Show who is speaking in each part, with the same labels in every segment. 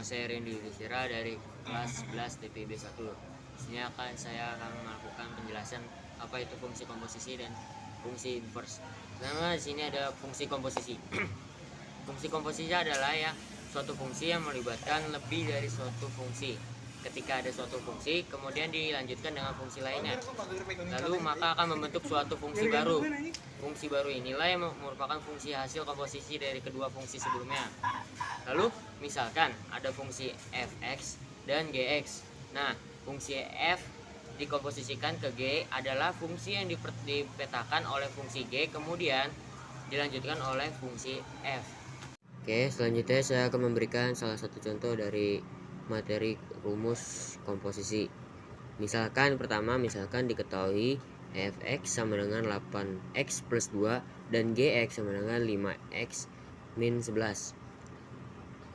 Speaker 1: saya Randy Yudhistira dari kelas 11 TPB 1. Di sini saya akan melakukan penjelasan apa itu fungsi komposisi dan fungsi inverse. Pertama, di sini ada fungsi komposisi. Fungsi komposisi adalah suatu fungsi yang melibatkan lebih dari suatu fungsi. Ketika ada suatu fungsi, kemudian dilanjutkan dengan fungsi lainnya, lalu maka akan membentuk suatu fungsi baru. Fungsi baru inilah yang merupakan fungsi hasil komposisi dari kedua fungsi sebelumnya. Lalu misalkan ada fungsi fx dan gx. Nah, fungsi f dikomposisikan ke g adalah fungsi yang dipetakan oleh fungsi g, kemudian dilanjutkan oleh fungsi f. Oke, selanjutnya saya akan memberikan salah satu contoh dari materi rumus komposisi. Misalkan diketahui fx sama dengan 8x plus 2 dan gx sama dengan 5x min 11.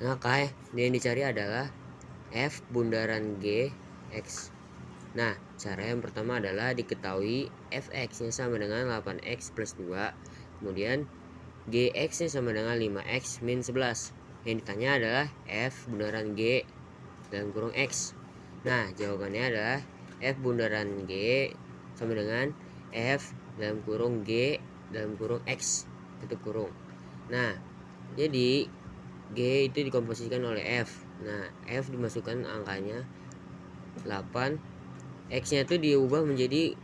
Speaker 1: Maka yang dicari adalah f bundaran gx. Nah, cara yang pertama adalah diketahui fx nya sama dengan 8x plus 2, kemudian gx nya sama dengan 5x min 11. Yang ditanya adalah f bundaran g dalam kurung x. Nah, jawabannya adalah f bundaran g sama dengan f dalam kurung g dalam kurung x tutup kurung. Nah, jadi g itu dikomposisikan oleh f. Nah, f dimasukkan angkanya 8, x nya itu diubah menjadi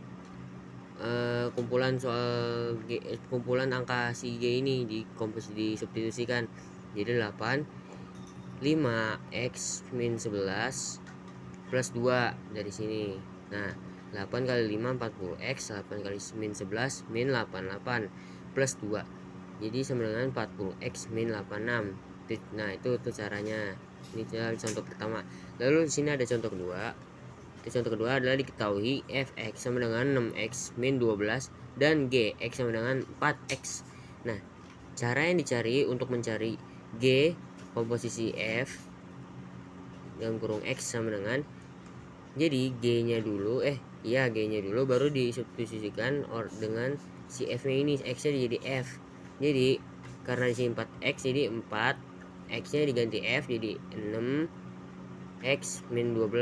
Speaker 1: kumpulan angka si g ini disubstitusikan jadi 8 5x min 11 plus 2 dari sini. Nah, 8 kali 5 40x, 8 kali min 11 min 88 plus 2 jadi sama dengan 40x min 86. Nah, itu caranya. Ini contoh pertama. Lalu di sini ada contoh kedua. Contoh kedua adalah diketahui fx sama dengan 6x min 12 dan gx sama dengan 4x. Nah, cara yang dicari untuk mencari g komposisi f dalam kurung x sama dengan, jadi g nya dulu baru disubstitusikan dengan si f nya ini, x nya jadi f. Jadi karena di sini 4x jadi 4, x nya diganti f jadi 6x min 12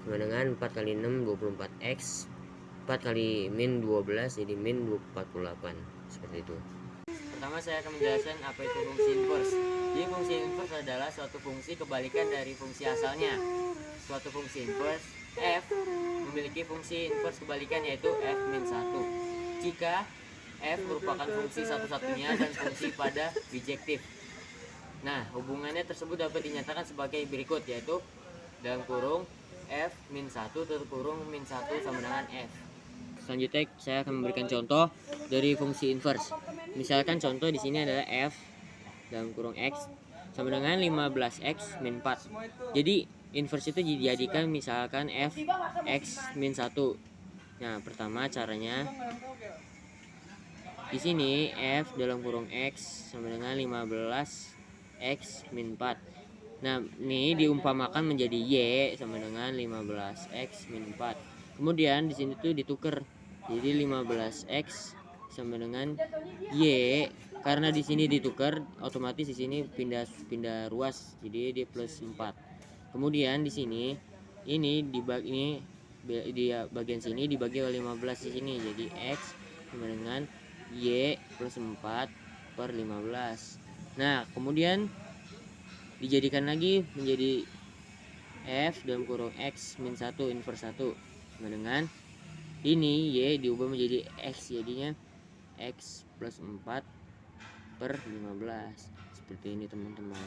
Speaker 1: sama dengan 4 kali 6 24x, 4 kali min 12 jadi min 48. Seperti itu. Pertama saya akan menjelaskan apa itu fungsi inverse. Jadi fungsi inverse adalah suatu fungsi kebalikan dari fungsi asalnya. Suatu fungsi inverse f memiliki fungsi inverse kebalikan yaitu f min 1 jika f merupakan fungsi satu-satunya dan fungsi pada bijektif. Nah, hubungannya tersebut dapat dinyatakan sebagai berikut, yaitu dalam kurung f min 1 tutup kurung min 1 sama dengan f. Selanjutnya saya akan memberikan contoh dari fungsi inverse. Misalkan contoh di sini adalah f dalam kurung x sama dengan 15x min 4. Jadi inverse itu dijadikan misalkan f x min 1. Nah, pertama caranya di sini f dalam kurung x sama dengan 15x min 4. Nah, ini diumpamakan menjadi y sama dengan 15x min 4. Kemudian di sini tuh ditukar. Jadi 15x sama dengan y, karena di sini ditukar otomatis di sini pindah ruas. Jadi dia plus 4. Kemudian di sini di bagian sini dibagi oleh 15 di sini. Jadi x sama dengan y plus 4 per 15. Nah, kemudian dijadikan lagi menjadi f dalam kurung x min 1 inverse 1 sama dengan ini y diubah menjadi x, jadinya x plus 4 per 15. Seperti ini teman-teman.